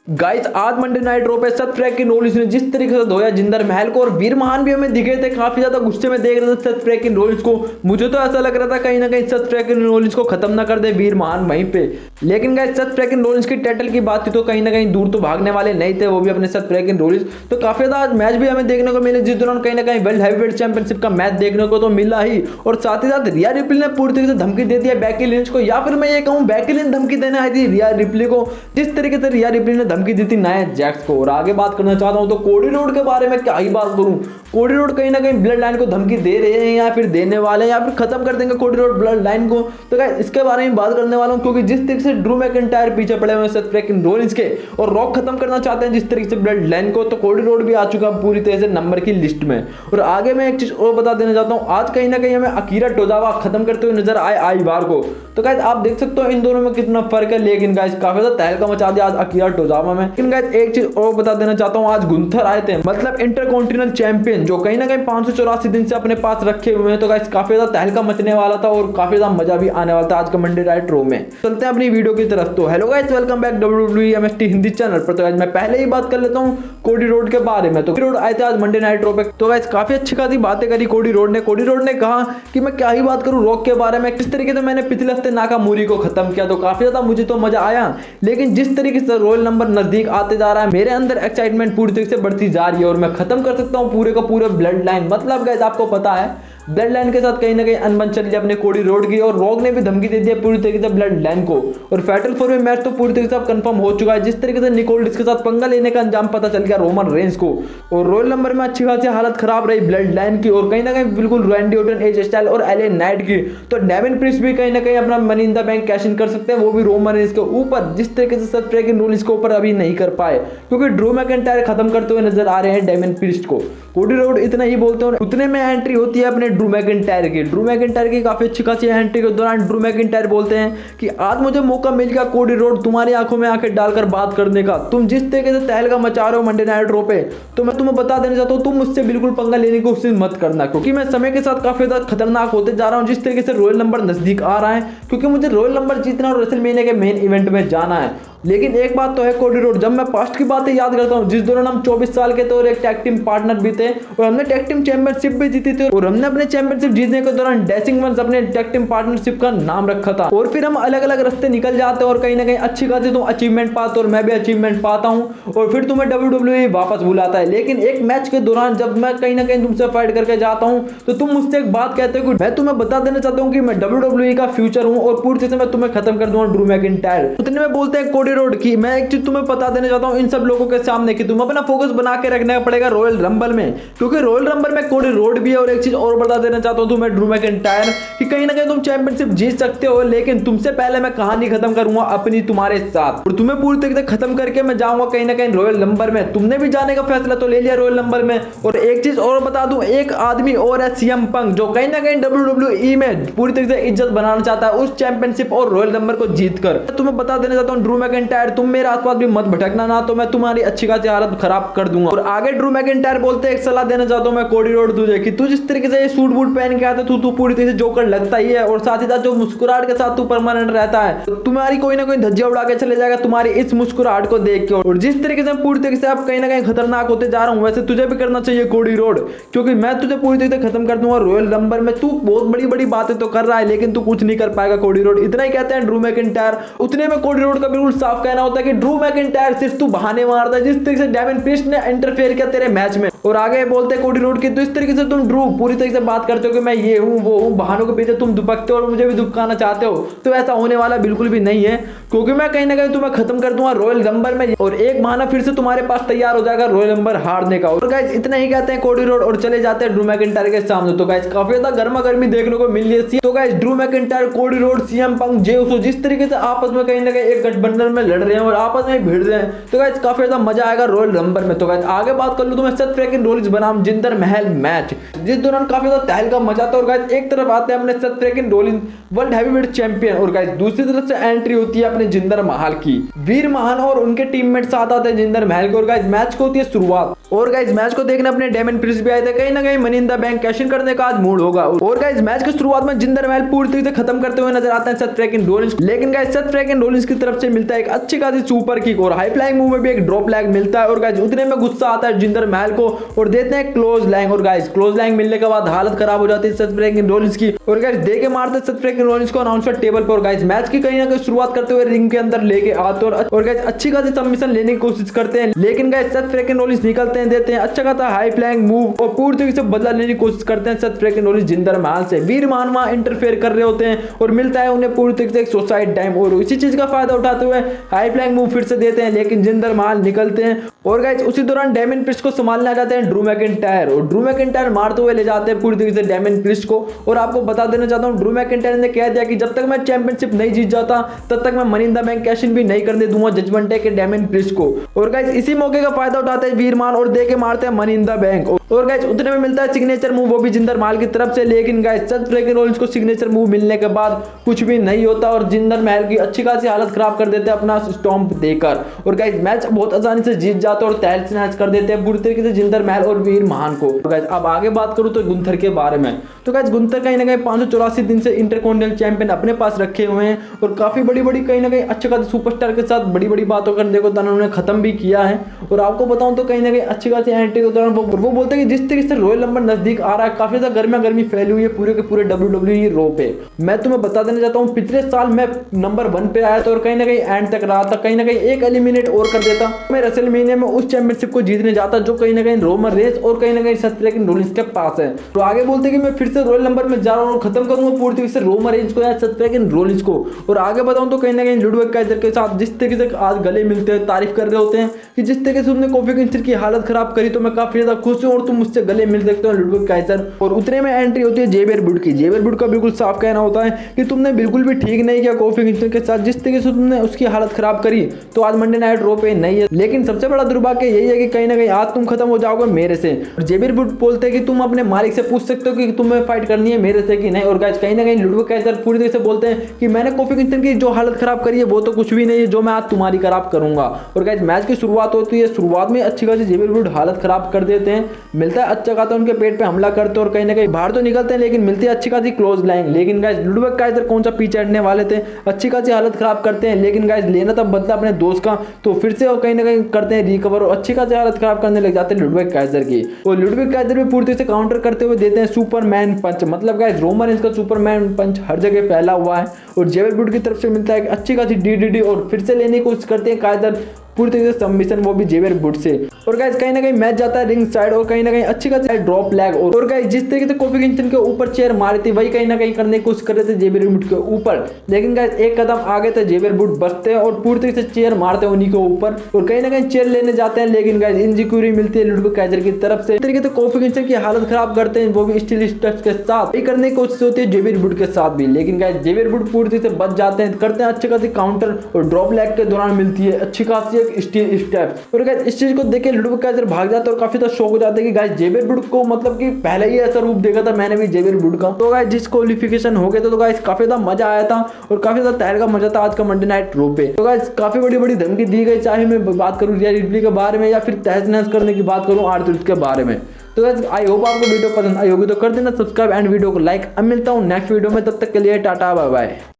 Guys आज Monday night रो पे सत फ्रैंकिन रोलिंस ने जिस तरीके से धोया जिंदर महल को, और वीर महान भी हमें दिखे थे काफी ज्यादा गुस्से में देख रहे थे सत फ्रैंकिन रोलिंस को। मुझे तो ऐसा लग रहा था कहीं ना कहीं सत फ्रैंकिन रोलिंस को खत्म ना कर दे वीर महान वहीं पे। लेकिन गाइस सत फ्रैंकिन रोलिंस की टाइटल की बात थी तो कहीं ना कहीं दूर तो भागने वाले नहीं थे, वो भी अपने सत फ्रैंकिन रोलिंस। तो काफी ज्यादा मैच भी हमें देखने को मिले जिस दौरान कहीं ना कहीं वर्ल्ड हैवीवेट चैंपियनशिप का मैच देखने को तो मिला ही, और साथ ही साथ रिया रिप्ली ने पूरी तरीके से धमकी दे दिया बैकी लिंच को, या फिर मैं ये कहूँ बैकी लिंच धमकी देने आई थी रिया रिप्ली को, जिस तरीके से रिया रिप्ली ने धमकी दी थी नाया जैक्स को। और आगे बात करना चाहता हूं तो कोडी रोड के बारे में क्या ही बात करूं। कोडी रोड कहीं ना कहीं ब्लड लाइन को धमकी दे रहे हैं या फिर देने वाले हैं या फिर खत्म कर देंगे कोडी रोड ब्लड लाइन को। तो गाइस इसके बारे में बात करने वाला हूं, क्योंकि जिस तरीके से ड्रू मैकिंटायर पीछे पड़े हुए सत फ्रैंकिन रोलिंस के और रॉक खत्म करना चाहते हैं जिस तरीके से ब्लड लाइन को, तो कोडी रोड भी आ चुका है पूरी तरह से नंबर की लिस्ट में। और आगे मैं एक चीज और बता देना चाहता हूं, आज कहीं ना कहीं हमें अकीरा टोजावा खत्म करते हुए नजर आए आई बार को। तो गाइस आप देख सकते हो इन दोनों में कितना फर्क है, लेकिन गाइस काफी ज्यादा तहलका मचा दिया आज अकीरा टोजावा में। लेकिन गाइस एक चीज और बता देना चाहता हूं, आज गुंथर आए थे, मतलब इंटरकॉन्टिनेंटल चैंपियन, जो कहीं ना कहीं 584 दिन से अपने पास रखे हुए हैं। तो गाइस काफी ज्यादा तहलका मचने वाला था और काफी ज्यादा मजा भी आने वाला था आज का मंडे नाइट रो में। चलते हैं अपनी वीडियो की तरफ। तो hello guys, welcome back WWE MST Hindi channel पर। तो गाइस मैं पहले ही बात कर लेता हूं कोडी रोड के बारे में। तो कोडी रोड आए थे आज मंडे नाइट रो पे। तो गाइस काफी अच्छी खासी बातें करी कोडी रोड ने। कोडी रोड ने कहा कि मैं क्या ही बात करूं रॉक के बारे में, किस तरीके से मैंने पिछले हफ्ते नाकामोरी को खत्म किया, तो काफी ज्यादा मुझे तो मजा आया। लेकिन जिस तरीके से रॉयल नंबर नजदीक आते जा रहा है, मेरे अंदर एक्साइटमेंट पूरी तरीके से बढ़ती जा रही है और मैं खत्म कर सकता हूं पूरे का पूरे ब्लड लाइन। मतलब गाइस आपको पता है ब्लड लाइन के साथ कहीं ना कहीं अनबन चल रही अपने कोडी रोड की, और रॉक ने भी धमकी दे दिया पूरी तरीके से ब्लड लाइन को। और फैटल 4 में मैच तो पूरी तरीके से अब कंफर्म हो चुका है, जिस तरीके से निकोल्डिस के साथ पंगा लेने का अंजाम पता चल गया रोमन रेंज को। और रॉयल नंबर में अच्छी खासी हालत खराब रही ब्लड लाइन की, और कहीं ना कहीं बिल्कुल रैंडी ऑर्टन, एज स्टाइल और एले नाइट की। तो डेविन प्रिस्ट भी कहीं ना कहीं अपना money in the bank cash in कर सकते हैं, वो भी रोमन रेंज के ऊपर, जिस तरीके से सत फ्रैंकिन रोलिंस के ऊपर अभी नहीं कर पाए, क्योंकि ड्रू मैकिंटायर खत्म करते हुए नजर आ रहे हैं डेविन प्रिस्ट को। कोडी रोड इतना ही बोलते हैं, उतने में एंट्री होती है अपने ड्रू मैकिंटायर की। ड्रू मैकिंटायर की काफी अच्छी खासी एंट्री के दौरान ड्रू मैकिंटायर बोलते हैं कि आज मुझे मौका मिल गया कोडी रोड तुम्हारी आंखों में आंखें डालकर बात करने का। तुम जिस तरीके से तहलका मचा रहे हो मंडे नाइट रो पे, तो मैं तुम्हें बता देना चाहता हूं तुम मुझसे बिल्कुल पंगा लेने की कोशिश मत करना, क्योंकि मैं समय के साथ काफी ज्यादा खतरनाक होते जा रहा हूं जिस तरीके से रॉयल नंबर नजदीक आ रहा है, क्योंकि मुझे रॉयल नंबर जीतना और रेसलमेनिया के मेन इवेंट में जाना है। लेकिन एक बात तो है कोडी रोड, जब मैं पास्ट की बातें याद करता हूं जिस दौरान हम 24 साल के थे और एक टैग टीम पार्टनर भी थे और हमने टैग टीम चैंपियनशिप भी जीती थी, और हमने अपने चैंपियनशिप जीतने के दौरान डैशिंग वंस अपने टैग टीम पार्टनरशिप का नाम रखा था। और फिर हम अलग अलग रास्ते निकल जाते और कहीं ना कहीं अच्छी खासी तुम अचीवमेंट पाते और मैं भी अचीवमेंट पाता हूं, और फिर तुम्हें WWE वापस बुलाता है। लेकिन एक मैच के दौरान जब मैं कहीं ना कहीं तुमसे फाइट करके जाता हूं तो तुम मुझसे एक बात कहते हो कि मैं तुम्हें बता देना चाहता हूं कि मैं WWE का फ्यूचर हूं और पूरी तरह से मैं तुम्हें खत्म कर दूंगा ड्रू मैकिंटायर। उतने में बोलते हैं कोडी रोड की मैं एक चीज तुम्हें बता देना चाहता हूं इन सब लोगों के सामने कि तुम अपना फोकस बना के रखना पड़ेगा रॉयल रंबल में, क्योंकि रॉयल रंबल में कोडी रोड भी है। और एक चीज और बता देना चाहता हूं तुम्हें ड्रू मैकिंटायर कि कहीं ना कहीं तुम चैंपियनशिप जीत सकते हो, लेकिन तुमसे पहले मैं कहानी खत्म करूंगा अपनी तुम्हारे साथ, और तुम्हें पूरी तरीके से खत्म करके मैं जाऊंगा कहीं ना कहीं रॉयल नंबर में। तुमने भी जाने का फैसला तो ले लिया रॉयल नंबर में। और एक चीज और बता दूं, एक आदमी और है सीएम पंक, जो कहीं ना कहीं WWE में पूरी तरीके से इज्जत बनाना चाहता है उस चैंपियनशिप और रॉयल नंबर को जीतकर। तुम्हें बता देना चाहता हूं ड्रू मैकिंटायर तुम मेरे आसपास भी मत भटकना, ना तो मैं तुम्हारी अच्छी खासी हालत खराब कर दूंगा। और आगे ड्रू मैकिंटायर बोलते हैं एक सलाह देना चाहता हूं मैं कोडी रोड तुझे कि तू जिस तरीके से ये सूट बूट पहन के आता है तू पूरी तरह से जोकर लगता ही है, और साथ ही साथ जो मुस्कुराहट के साथ तू परमानेंट रहता है, तुम्हारी कोई ना कोई धज्जियां उड़ा के चले जाएगा तुम्हारी इस मुस्कुराहट को देख के। और जिस तरीके से पूरी तरीके से अब कहीं ना कहीं खतरनाक होते जा रहा हूं, वैसे तुझे भी करना चाहिए कोडी रोड, क्योंकि मैं तुझे पूरी तरीके से खत्म कर दूंगा रॉयल नंबर में। तू बहुत बड़ी बड़ी बातें तो कर रहा है लेकिन तू कुछ नहीं कर पाएगा कोडी रोड, इतना ही कहते हैं ड्रू मैकिंटायर। उतने में कोडी रोड का बिल्कुल साफ कहना होता है कि ड्रू मैकिंटायर सिर्फ तू बहाने मारता है, जिस तरीके से डेविन प्रिस्ट ने इंटरफेयर किया तेरे मैच में। और आगे बोलते हैं कोडी रोड की तो इस तरीके से तुम ड्रू पूरी तरीके से बात करते हो कि मैं ये हूं वो हूं, बहानों के पीछे तुम दुबकते हो और मुझे भी दुबकाना चाहते हो, तो ऐसा होने वाला बिल्कुल भी नहीं है, क्योंकि मैं कहीं ना कहीं तुम्हें खत्म कर दूंगा रॉयल नंबर में, और एक बहाना फिर से तुम्हारे पास तैयार हो जाएगा रॉयल नंबर हारने का। और गाइस इतना ही कहते हैं कोडी रोड और चले जाते हैं ड्रू मैकिंटायर के सामने। तो गाइस काफी ज्यादा गर्मा गर्मी देखने को मिल रही है। तो गाइस ड्रू मैकिंटायर, कोडी रोड, सीएम पंक, जे उसो जिस तरीके से आपस में कहीं ना कहीं एक गठबंधन में लड़ रहे हैं और आपस में भिड़ रहे हैं, तो गाइस काफी ज्यादा मजा आएगा रॉयल नंबर में। तो गाइस आगे बात कर लूं तो मैं सत फ्रैंकिन रोलिंस बनाम जिंदर महल मैच, जिस दौरान काफी ज्यादा तहलका मचा था। और गाइस एक तरफ आते हैं अपने सत फ्रैंकिन रोलिंस वर्ल्ड हैवीवेट चैंपियन, और गाइस दूसरी तरफ से एंट्री होती है अपने जिंदर महल की। वीर महान और उनके टीममेट साथ आते हैं जिंदर महल के, और गाइस मैच को होती है शुरुआत। और गाइस मैच को देखने अपने डेमन प्रिंस भी आए थे, कहीं ना कहीं money in the bank cash in करने का आज मूड होगा। और गाइस मैच की शुरुआत में जिंदर महल पूरी तरीके से खत्म करते हुए नजर आते हैं सत फ्रैंकिन रोलिंस, लेकिन गाइस सत फ्रैंकिन रोलिंस की तरफ से मिलता है एक अच्छी खासी सुपर किक और हाई फ्लाइंग मूव में भी एक ड्रॉप लैग मिलता है। और गाइस उतने में गुस्सा आता है जिंदर महल को और देते हैं क्लोज लैंग। और गाइस क्लोज लैंग मिलने के बाद हालत खराब हो जाती है सत फ्रैंकिन रोलिंस की और गाइस दे के मारते सत फ्रैंकिन रोलिंस को अनाउंसर टेबल पर। गाइस मैच की कहीं ना कहीं शुरुआत करते हुए रिंग के अंदर लेके आते और गाइस अच्छी खासी सबमिशन लेने की कोशिश करते हैं, लेकिन गाइस सत फ्रैंकिन रोलिंस निकलते हैं, देते हैं अच्छा खासा हाई फ्लाइंग मूव और पूरी तरीके से बदला लेने की कोशिश करते हैं सत फ्रैंकिन रोलिंस जिंदर महल से। वीर महान वहां इंटरफेयर कर रहे होते हैं और मिलता है उन्हें पूरी तरीके से एक सुसाइड टाइम और इसी चीज का फायदा उठाते हुए हाई फ्लाइंग मूव फिर से देते हैं, लेकिन जिंदर महल निकलते हैं। और गाइस उसी दौरान डेमन प्रिस्ट को संभालने आ जाते हैं ड्रू मैकिंटायर और ड्रू मैकिंटायर मारते हुए ले जाते हैं पूरी तरीके से डेमन प्रिस्ट को। और आपको बता देना चाहता हूं ड्रू मैकिंटायर ने कह दिया कि जब तक मैं चैंपियनशिप नहीं जीत जाता तब तक मैं money in the bank cash in भी नहीं करने दूंगा जजमेंट डे के डेमन प्रिस्ट को। और गाइस इसी मौके का फायदा उठाते हैं वीर महान और दे के मारते हैं मनी इन द बैंक। और गाइस उतने में मिलता है सिग्नेचर मूव, वो भी जिंदर महल की तरफ से, लेकिन गाइस सत फ्रैंकिन रोलिंस को सिग्नेचर मूव मिलने के बाद कुछ भी नहीं होता और जिंदर महल की अच्छी खासी हालत खराब कर देते हैं अपना स्टॉम्प देकर। और गाइस मैच बहुत आसानी से जीत जाते हैं और तहस नहस कर देते हैं बुरी तरीके से जिंदर महल और वीर महान को। तो गाइस अब आगे बात करूं तो गुंथर के बारे में, तो गाइस गुंथर कहीं ना कहीं 584 दिन से इंटरकॉन्टिनेंटल चैंपियन अपने पास रखे हुए हैं और काफी बड़ी बड़ी कहीं ना कहीं अच्छे खासे सुपरस्टार के साथ बड़ी बड़ी बातों करने को उन्होंने खत्म भी किया है। और आपको बताऊं तो कहीं ना कहीं अच्छी खासी एंट्री के दौरान वो बोलते हैं कि जिस तरीके से रॉयल नंबर नजदीक आ रहा है काफी ज्यादा गर्मा गर्मी फैली हुई है पूरे के पूरे WWE रो पे। मैं तुम्हें बता देना चाहता हूँ पिछले साल मैं नंबर 1 पे आया था और कहीं ना कहीं एंड तक रहा था, कहीं ना कहीं एक एलिमिनेट और कर देता मैं रेसलमेनिया में उस चैंपियनशिप को जीतने जाता जो कहीं ना कहीं रोमन रेंज और कहीं ना कहीं सत फ्रैंकिन रोलिंस के पास है। तो आगे बोलते कि मैं फिर से रॉयल नंबर में जा रहा हूँ और खत्म करूंगा पूरी तरीके से रोमन रेंज को या सत फ्रैंकिन रोलिंस को। और आगे बताऊं तो कहीं ना कहीं लुडविग काइजर के साथ जिस तरीके से आज गले मिलते हैं तारीफ कर रहे होते हैं कि जिस तरीके से तुमने कोफी किंगस्टन की हालत खराब करी तो मैं काफी ज्यादा खुश हूं और तुम मुझसे गले मिल सकते हो लुडविग काइजर। और उतने में एंट्री होती है जेवियर वुड की। जेवियर वुड का बिल्कुल साफ कहना होता है कि तुमने बिल्कुल भी ठीक नहीं किया कोफी किंगस्टन के साथ, जिस तरीके से तुमने उसकी हालत खराब करी तो आज मंडे नाइट रो पे नहीं है। लेकिन सबसे बड़ा दुर्भाग्य यही है कि कहीं ना कहीं आज तुम खत्म हो जाओगे मेरे से। और जेवियर वुड बोलते हैं कि तुम अपने मालिक से पूछ सकते हो कि तुम्हें फाइट करनी है मेरे से कि नहीं। और गाइस कहीं ना कहीं लुडविग काइजर पूरी तरीके से बोलते हैं कि मैंने कोफी किंगस्टन की जो हालत खराब करी है वो तो कुछ भी नहीं है जो मैं आज तुम्हारी खराब करूंगा। और गाइस मैच की शुरुआत होती है, शुरुआत में अच्छी खासी जेवियर वुड हालत खराब कर देते हैं, मिलता है अच्छा खासा उनके पेट पे हमला करते और कहीं ना कहीं बाहर तो निकलते हैं, लेकिन मिलती है अच्छी खासी क्लोज लाइन। लेकिन गाइस लुडविग काइजर कौन सा पीछे हटने वाले थे, अच्छी खासी हालत खराब करते हैं, लेकिन गाइस लेना तब बदला अपने दोस्त का तो फिर से वो कहीं ना कहीं करते हैं रिकवर और अच्छी खासी हालत खराब करने लग जाते हैं लुडविग काइजर की। और लुडविग काइजर भी पूरी तरह से काउंटर करते हुए देते हैं सुपरमैन पंच, मतलब गाइस रोमन रेंज का सुपरमैन पंच हर जगह फैला हुआ है। और जेवियर वुड की तरफ से मिलता है अच्छी खासी DDT और फिर से लेने की कोशिश करते हैं काइजर पूरी तरीके से सबमिशन, वो भी जेवियर वुड से। और गाइस कहीं ना कहीं मैच जाता है रिंग साइड और कहीं ना कहीं अच्छी खासी ड्रॉप लैग। और गाइस जिस तरीके से कोफी किंगस्टन के ऊपर चेयर मारी थी वही कहीं ना कहीं करने की कोशिश कर रहे थे जेवियर वुड के ऊपर, लेकिन गाइस एक कदम आगे थे जेवियर वुड बचते हैं और पूरी तरीके से चेयर मारते हैं उन्हीं के ऊपर और कहीं ना कहीं चेयर लेने जाते हैं, लेकिन गाइस इंजरी मिलती है लुडविग काइजर की तरफ से। इस तरीके से कोफी किंगस्टन की हालत खराब करते हैं, वो भी स्टील स्टेप्स के साथ करने की कोशिश होती है जेवियर वुड के साथ भी, लेकिन गाइस जेवियर वुड पूरी तरीके से बच जाते हैं, करते हैं अच्छी खासी काउंटर और ड्रॉप लैग के दौरान मिलती है अच्छी खासी एक स्टील स्टेप। और गाइस इस चीज को देख के लुडविग काइजर भाग जाते और काफी ज्यादा शॉक हो जाते हैं कि गाइस जेवियर वुड को मतलब कि पहले ही ऐसा रूप देखा था मैंने भी जेवियर वुड का। तो गाइस जिस क्वालिफिकेशन हो गए तो गाइस काफी ज्यादा मजा आया था और काफी ज्यादा तहल का मजा था आज का मंडे नाइट रो पे। तो गाइस काफी बड़ी बड़ी धमकी दी गई, चाहे मैं बात करूं रिया रिप्ली के बारे में या फिर तहस नहस करने की बात करूं आर-ट्रुथ के बारे में। तो गाइस आई होप आपको वीडियो पसंद आई होगी तो कर देना सब्सक्राइब एंड वीडियो को लाइक। अब मिलता हूं नेक्स्ट वीडियो में, तब तक के लिए टाटा बाय बाय।